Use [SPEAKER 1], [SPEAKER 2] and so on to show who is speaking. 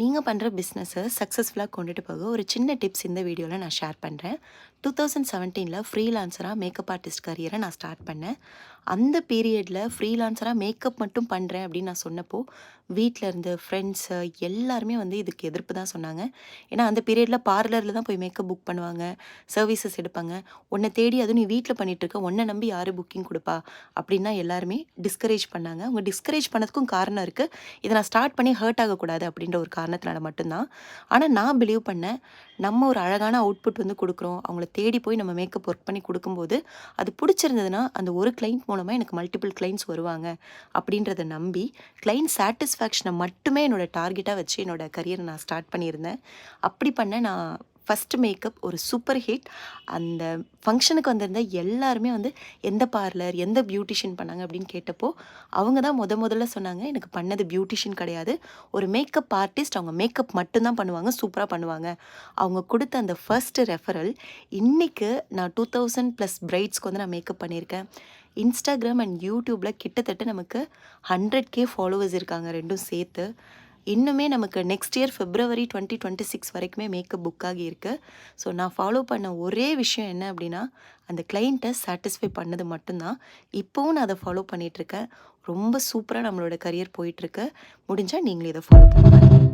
[SPEAKER 1] நீங்கள் பண்ணுற பிஸ்னஸை சக்ஸஸ்ஃபுல்லாக கொண்டுட்டு போக ஒரு சின்ன டிப்ஸ் இந்த வீடியோவில் நான் ஷேர் பண்ணுறேன். 2017 ஃப்ரீலான்சராக மேக்கப் ஆர்டிஸ்ட் கரியரை நான் ஸ்டார்ட் பண்ணேன். அந்த பீரியடில் ஃப்ரீலான்சராக மேக்கப் மட்டும் பண்ணுறேன் அப்படின்னு நான் சொன்னப்போ வீட்டில் இருந்து ஃப்ரெண்ட்ஸு எல்லாருமே வந்து இதுக்கு எதிர்ப்பு தான் சொன்னாங்க. ஏன்னா அந்த பீரியடில் பார்லரில் தான் போய் மேக்கப் புக் பண்ணுவாங்க, சர்வீசஸ் எடுப்பாங்க. உன்னை தேடி அதுவும் நீ வீட்டில் பண்ணிகிட்ருக்க, உன்னை நம்பி யார் புக்கிங் கொடுப்பா அப்படின்னா எல்லாருமே டிஸ்கரேஜ் பண்ணாங்க. அவங்க டிஸ்கரேஜ் பண்ணதுக்கும் காரணம் இருக்குது. இதை நான் ஸ்டார்ட் பண்ணி ஹர்ட் ஆகக்கூடாது அப்படின்ற ஒரு காரணத்தினால மட்டும்தான். ஆனால் நான் பிலீவ் பண்ணேன், நம்ம ஒரு அழகான அவுட்புட் வந்து கொடுக்குறோம், அவங்கள தேடி போய் நம்ம மேக்கப் ஒர்க் பண்ணி கொடுக்கும்போது அது பிடிச்சிருந்ததுன்னா அந்த ஒரு கிளைண்ட் மூலமாக எனக்கு மல்டிபிள் கிளைண்ட்ஸ் வருவாங்க அப்படின்றத நம்பி கிளைண்ட் சாட்டிஸ்ஃபேக்ஷனை மட்டுமே என்னோடய டார்கெட்டாக வச்சு என்னோடய கரியரை நான் ஸ்டார்ட் பண்ணியிருந்தேன். அப்படி பண்ண நான் ஃபஸ்ட்டு மேக்கப் ஒரு சூப்பர் ஹிட். அந்த ஃபங்க்ஷனுக்கு வந்திருந்த எல்லாருமே வந்து எந்த பார்லர், எந்த பியூட்டிஷியன் பண்ணாங்க அப்படின்னு கேட்டப்போ அவங்க தான் முதல்ல சொன்னாங்க, எனக்கு பண்ணது பியூட்டிஷியன் கிடையாது, ஒரு மேக்கப் ஆர்டிஸ்ட். அவங்க மேக்கப் மட்டும்தான் பண்ணுவாங்க, சூப்பராக பண்ணுவாங்க. அவங்க கொடுத்த அந்த ஃபர்ஸ்ட்டு ரெஃபரல் இன்றைக்கு நான் 2000+ பிரைட்ஸ்க்கு வந்து நான் மேக்கப் பண்ணியிருக்கேன். இன்ஸ்டாகிராம் அண்ட் யூடியூப்பில் கிட்டத்தட்ட நமக்கு 100K ஃபாலோவர்ஸ் இருக்காங்க, ரெண்டும் சேர்த்து. இன்னுமே நமக்கு நெக்ஸ்ட் இயர் February 2026 வரைக்குமே மேக்கப் புக் ஆகியிருக்கு. ஸோ நான் ஃபாலோ பண்ண ஒரே விஷயம் என்ன அப்படின்னா, அந்த கிளைண்ட்டை சாட்டிஸ்ஃபை பண்ணது மட்டும்தான். இப்போவும் நான் அதை ஃபாலோ பண்ணிகிட்ருக்கேன். ரொம்ப சூப்பராக நம்மளோட கரியர் போயிட்டுருக்கு. முடிஞ்சால் நீங்களும் இதை ஃபாலோ பண்ணி பாருங்கள்.